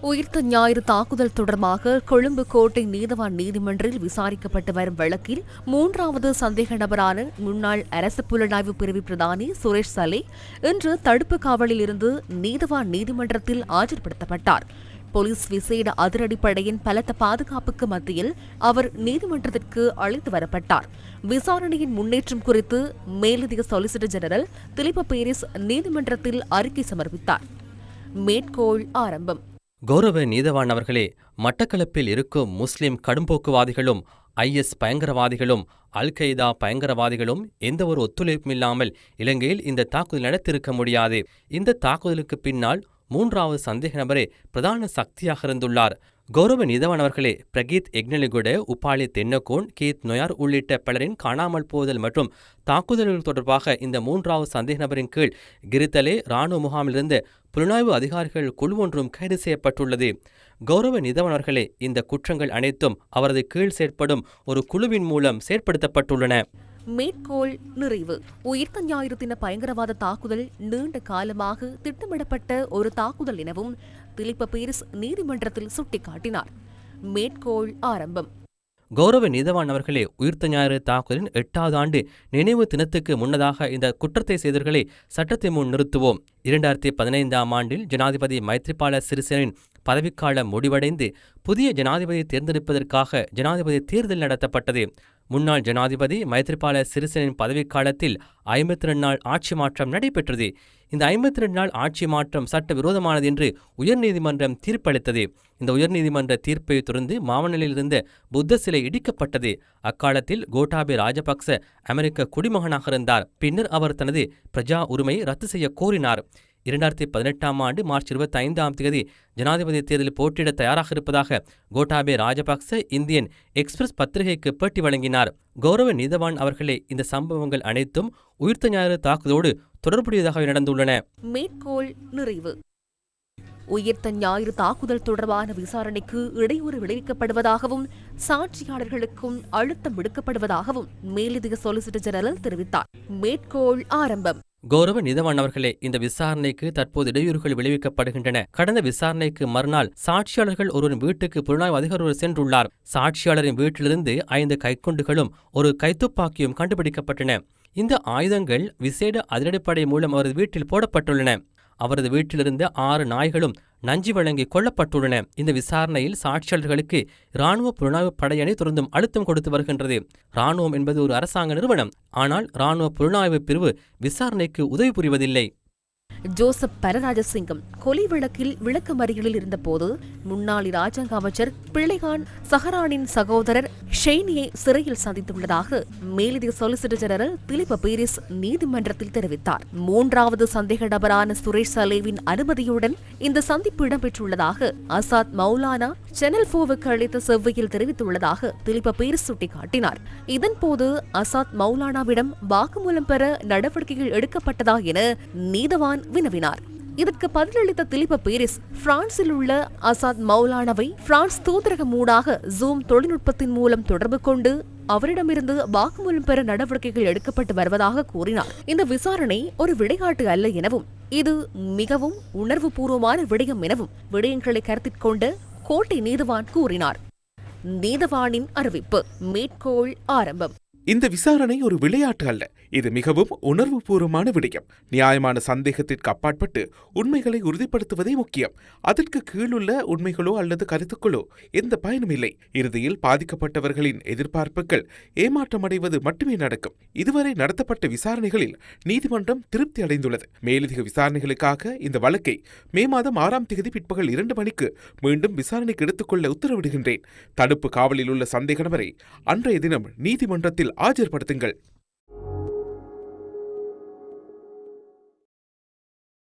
உயிர்த்த ஞாயிறு தாக்குதல் தொடர்பாக கொழும்பு கோட்டை நீதவான் நீதிமன்றில் விசாரிக்கப்பட்டு வரும் வழக்கில் மூன்றாவது சந்தேக நபரான முன்னாள் அரசு புலனாய்வு பிரிவு பிரதானி சுரேஷ் சலே இன்று தடுப்பு காவலில் இருந்து நீதவான் நீதிமன்றத்தில் ஆஜர்படுத்தப்பட்டார். போலீஸ் விசேட அதிரடிப்படையின் பலத்த பாதுகாப்புக்கு மத்தியில் அவர் நீதிமன்றத்திற்கு அழைத்து வரப்பட்டார். விசாரணையின் முன்னேற்றம் குறித்து மேலதிக சொலிசிட்டர் ஜெனரல் திலிப பீரிஸ் நீதிமன்றத்தில் அறிக்கை சமர்ப்பித்தார். மேற்கோள் ஆரம்பம். கௌரவ நீதவான் அவர்களே, மட்டக்களப்பில் இருக்கும் முஸ்லிம் கடும்போக்குவாதிகளும் IS பயங்கரவாதிகளும் அல்-கெய்தா பயங்கரவாதிகளும் எந்தவொரு ஒத்துழைப்புமில்லாமல் இலங்கையில் இந்த தாக்குதல் நடத்தியிருக்க முடியாது. இந்த தாக்குதலுக்கு பின்னால் மூன்றாவது சந்தேக நபரே பிரதான சக்தியாக இருந்துள்ளார். கௌரவ நீதவான் அவர்களே, பிரகீத் எக்னலிகுட, உப்பாலி தென்னகோன், கீத் நொயார் உள்ளிட்ட பலரின் காணாமல் போதல் மற்றும் தாக்குதல்கள் தொடர்பாக இந்த மூன்றாவது சந்தேக நபரின் கீழ் கிரித்தலே இராணுவ முகாமிலிருந்து புலனாய்வு அதிகாரிகள் குழு ஒன்றும் கைது செய்யப்பட்டுள்ளது. கௌரவ நீதவான் அவர்களே, இந்த குற்றங்கள் அனைத்தும் அவரது கீழ் செயற்படும் ஒரு குழுவின் மூலம் செயற்படுத்தப்பட்டுள்ளன. மேற்கோள் நிறைவு. உயிர்த்த ஞாயிறு தின பயங்கரவாத தாக்குதல் நீண்ட காலமாக திட்டமிடப்பட்ட ஒரு தாக்குதல் எனவும் திலிப பீரிஸ் நீதிமன்றத்தில் சுட்டிக்காட்டினார். மேற்கோள் ஆரம்பம். கௌரவ நீதவான் அவர்களே, உயிர்த்த ஞாயிறு தாக்குதலின் 8வது ஆண்டு நினைவு தினத்துக்கு முன்னதாக இந்த குற்றத்தை செய்தவர்களை சட்டத்தை முன் நிறுத்துவோம். 2015ஆம் ஆண்டில் ஜனாதிபதி மைத்ரிபால சிறிசேனின் பதவிக்காலம் முடிவடைந்து புதிய ஜனாதிபதியை தேர்ந்தெடுப்பதற்காக ஜனாதிபதி தேர்தல் நடத்தப்பட்டது. முன்னாள் ஜனாதிபதி மைத்ரிபால சிறிசேனின் பதவிக்காலத்தில் 52 நாள் ஆட்சி மாற்றம் நடைபெற்றது. இந்த 52 நாள் ஆட்சி மாற்றம் சட்ட விரோதமானது என்று உயர்நீதிமன்றம் தீர்ப்பளித்தது. இந்த உயர்நீதிமன்ற தீர்ப்பை தொடர்ந்து மாவனலில் இருந்த புத்த சிலை இடிக்கப்பட்டது. அக்காலத்தில் கோட்டாபே ராஜபக்ச அமெரிக்க குடிமகனாக இருந்தார். பின்னர் அவர் தனது பிரஜா உரிமையை ரத்து செய்ய கோரினார். 2018ஆம் ஆண்டு மார்ச் 25ஆம் தேதி ஜனாதிபதி தேர்தலில் போட்டியிட தயாராக இருப்பதாக கோட்டாபே ராஜபக்ச இந்தியன் எக்ஸ்பிரஸ் பத்திரிகைக்கு பேட்டி வழங்கினார். கௌரவ நீதவான் அவர்களே, இந்த சம்பவங்கள் அனைத்தும் உயிர்த்த ஞாயிறு தாக்குதலோடு தொடர்புடையதாக நடந்துள்ளன. மேற்கோள் நிறைவு. உயிர்த்த ஞாயிறு தாக்குதல் தொடர்பான விசாரணைக்கு இடையூறு விளைவிக்கப்படுவதாகவும் சாட்சியாளர்களுக்கும் அழுத்தம் விடுக்கப்படுவதாகவும் மேலதிக சொலிசிட்டர் ஜெனரல் தெரிவித்தார். மேற்கோள் ஆரம்பம். கௌரவ நீதவான் அவர்களே, இந்த விசாரணைக்கு தற்போது இடையூறுகள் விளைவிக்கப்படுகின்றன. கடந்த விசாரணைக்கு மறுநாள் சாட்சியாளர்கள் ஒருவரின் வீட்டுக்கு புலனாய்வு அதிகாரி சென்றுள்ளார். சாட்சியாளரின் வீட்டிலிருந்து 5 கைக்குண்டுகளும் ஒரு கைத்துப்பாக்கியும் கண்டுபிடிக்கப்பட்டன. இந்த ஆயுதங்கள் விசேட அதிரடிப்படை மூலம் அவரது வீட்டில் போடப்பட்டுள்ளன. அவரது வீட்டிலிருந்த 6 நாய்களும் நஞ்சு வழங்கி கொல்லப்பட்டுள்ளன. இந்த விசாரணையில் சாட்சியாளர்களுக்கு இராணுவ புலனாய்வு படையணி தொடர்ந்தும் அழுத்தம் கொடுத்து வருகின்றது. இராணுவம் என்பது ஒரு அரசாங்க நிறுவனம். ஆனால் இராணுவ புலனாய்வு பிரிவு விசாரணைக்கு உதவி புரிவதில்லை. ஜோசப் பரராஜசிங்கம் கொலை வழக்கில் விளக்கமறியலில் இருந்தபோது முன்னாள் இராஜாங்க அமைச்சர் பிள்ளைகான் சஹரானின் சகோதரர் ஷெய்னியை சிறையில் சந்தித்துள்ளதாக மேலதிக சொலிசிட்டர் ஜெனரல் திலிப பீரிஸ் நீதிமன்றத்தில் தெரிவித்தார். மூன்றாவது சந்தேக நபரான சுரேஷ் சலேவின் அனுமதியுடன் இந்த சந்திப்பு இடம்பெற்றுள்ளதாக அசாத் மௌலானா சேனல் 4க்கு அளித்த செவ்வையில் தெரிவித்துள்ளதாக திலிப பீரிஸ் சுட்டிக்காட்டினார். இதன்போது அசாத் மௌலானாவிடம் வாக்குமூலம் பெற நடவடிக்கைகள் எடுக்கப்பட்டதா என நீதவான் வினவினார். இதற்கு பதிலளித்த திலிப பீரிஸ் பிரான்சில் உள்ள அசாத் மௌலானாவை பிரான்ஸ் தூதரகம் ஊடாக ஜூம் தொழில்நுட்பத்தின் மூலம் தொடர்பு கொண்டு அவரிடமிருந்து வாக்குமூலம் பெற நடவடிக்கைகள் எடுக்கப்பட்டு வருவதாக கூறினார். இந்த விசாரணை ஒரு விளையாட்டு அல்ல எனவும் இது மிகவும் உணர்வுபூர்வமான விடயம் எனவும் விடயங்களை கருத்தில் கொண்ட கோட்டை நீதவான் கூறினார். நீதவானின் அறிவிப்பு. மேற்கோள் ஆரம்பம். இந்த விசாரணை ஒரு விளையாட்டு அல்ல, இது மிகவும் உணர்வுபூர்வமான விடயம். நியாயமான சந்தேகத்திற்கு அப்பாற்பட்டு உண்மைகளை உறுதிப்படுத்துவதே முக்கியம். அதற்கு கீழுள்ள உண்மைகளோ அல்லது கருத்துக்களோ எந்த பயனும் இல்லை. இறுதியில் பாதிக்கப்பட்டவர்களின் எதிர்பார்ப்புகள் ஏமாற்றமடைவது மட்டுமே நடக்கும். இதுவரை நடத்தப்பட்ட விசாரணைகளில் நீதிமன்றம் திருப்தி அடைந்துள்ளது. மேலதிக விசாரணைகளுக்காக இந்த வழக்கை மே மாதம் 6ஆம் தேதி பிற்பகல் 2 மணிக்கு மீண்டும் விசாரணைக்கு எடுத்துக்கொள்ள உத்தரவிடுகின்றேன். தடுப்பு காவலில் உள்ள சந்தேக நபரை அன்றைய தினம் நீதிமன்றத்தில் ஆஜர்படுத்துங்கள்.